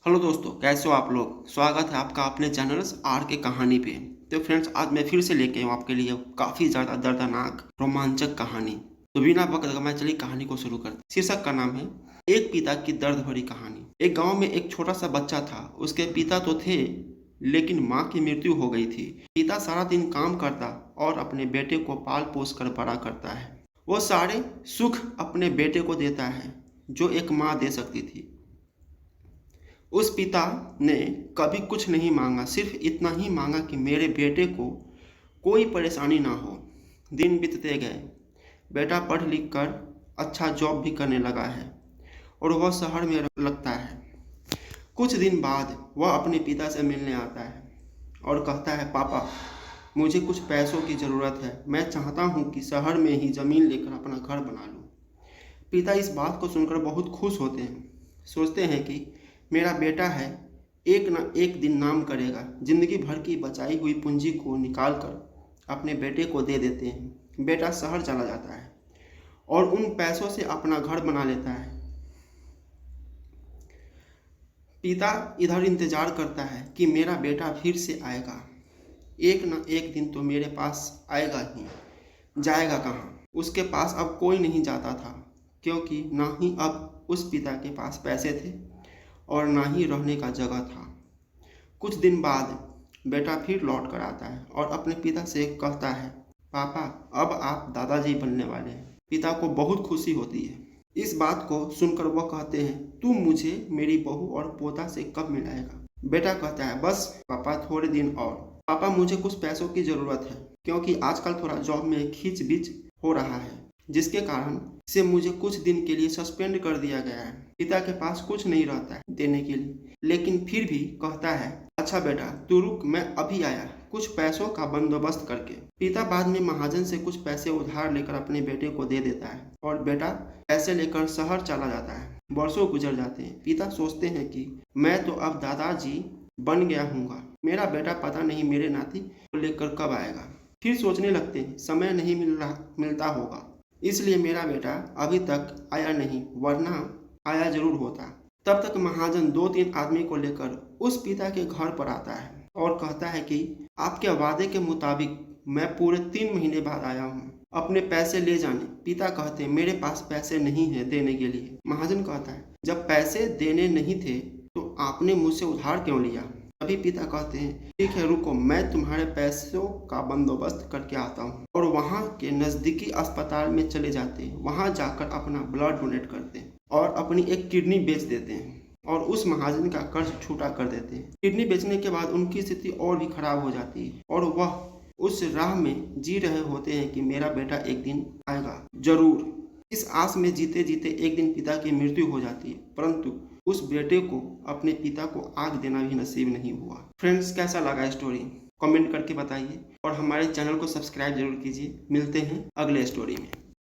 Hello दोस्तों, कैसे हो आप लोग। स्वागत है आपका अपने चैनल आर के कहानी पे। तो फ्रेंड्स, आज मैं फिर से लेके आया हूँ आपके लिए काफ़ी ज़्यादा दर्दनाक रोमांचक कहानी। तो बिना वक्त गवाए चलिए कहानी को शुरू करते हैं। शीर्षक का नाम है एक पिता की दर्द भरी कहानी। एक गांव में एक छोटा सा बच्चा था। उसके पिता तो थे, लेकिन माँ की मृत्यु हो गई थी। पिता सारा दिन काम करता और अपने बेटे को पाल पोस कर बड़ा करता है। वो सारे सुख अपने बेटे को देता है जो एक माँ दे सकती थी। उस पिता ने कभी कुछ नहीं मांगा, सिर्फ इतना ही मांगा कि मेरे बेटे को कोई परेशानी ना हो। दिन बीतते गए। बेटा पढ़ लिख कर अच्छा जॉब भी करने लगा है और वह शहर में लगता है। कुछ दिन बाद वह अपने पिता से मिलने आता है और कहता है, पापा, मुझे कुछ पैसों की ज़रूरत है। मैं चाहता हूँ कि शहर में ही ज़मीन लेकर अपना घर बना लूँ। पिता इस बात को सुनकर बहुत खुश होते हैं। सोचते हैं कि मेरा बेटा है, एक न एक दिन नाम करेगा। जिंदगी भर की बचाई हुई पूंजी को निकाल कर अपने बेटे को दे देते हैं। बेटा शहर चला जाता है और उन पैसों से अपना घर बना लेता है। पिता इधर इंतजार करता है कि मेरा बेटा फिर से आएगा, एक न एक दिन तो मेरे पास आएगा ही। जाएगा कहाँ? उसके पास अब कोई नहीं जाता था, क्योंकि ना ही अब उस पिता के पास पैसे थे और ना ही रहने का जगह था। कुछ दिन बाद बेटा फिर लौट कर आता है और अपने पिता से कहता है, पापा, अब आप दादाजी बनने वाले हैं। पिता को बहुत खुशी होती है। इस बात को सुनकर वह कहते हैं, तू मुझे मेरी बहू और पोता से कब मिलाएगा? बेटा कहता है, बस पापा, थोड़े दिन और। पापा, मुझे कुछ पैसों की ज़रूरत है, क्योंकि आजकल थोड़ा जॉब में खींच बीच हो रहा है, जिसके कारण से मुझे कुछ दिन के लिए सस्पेंड कर दिया गया है। पिता के पास कुछ नहीं रहता है देने के लिए, लेकिन फिर भी कहता है, अच्छा बेटा, तू रुक, मैं अभी आया, कुछ पैसों का बंदोबस्त करके। पिता बाद में महाजन से कुछ पैसे उधार लेकर अपने बेटे को दे देता है और बेटा पैसे लेकर शहर चला जाता है। वर्षों गुजर जाते हैं। पिता सोचते हैं कि मैं तो अब दादाजी बन गया हूँगा, मेरा बेटा पता नहीं मेरे नाती को लेकर कब आएगा। फिर सोचने लगते हैं, समय नहीं मिलता होगा, इसलिए मेरा बेटा अभी तक आया नहीं, वरना आया जरूर होता। तब तक महाजन 2-3 आदमी को लेकर उस पिता के घर पर आता है और कहता है कि आपके वादे के मुताबिक मैं पूरे 3 महीने बाद आया हूँ, अपने पैसे ले जाने। पिता कहते हैं, मेरे पास पैसे नहीं है देने के लिए। महाजन कहता है, जब पैसे देने नहीं थे तो आपने मुझसे उधार क्यों लिया? अभी पिता कहते हैं, ठीक है, रुको, मैं तुम्हारे पैसों का बंदोबस्त करके आता हूँ। और वहाँ के नज़दीकी अस्पताल में चले जाते हैं। वहाँ जाकर अपना ब्लड डोनेट करते हैं और अपनी एक किडनी बेच देते हैं और उस महाजन का कर्ज छूटा कर देते हैं। किडनी बेचने के बाद उनकी स्थिति और भी खराब हो जाती है और वह उस राह में जी रहे होते हैं कि मेरा बेटा एक दिन आएगा जरूर। इस आस में जीते जीते एक दिन पिता की मृत्यु हो जाती है, परंतु उस बेटे को अपने पिता को आग देना भी नसीब नहीं हुआ। फ्रेंड्स, कैसा लगा स्टोरी? कमेंट करके बताइए और हमारे चैनल को सब्सक्राइब जरूर कीजिए। मिलते हैं अगले स्टोरी में।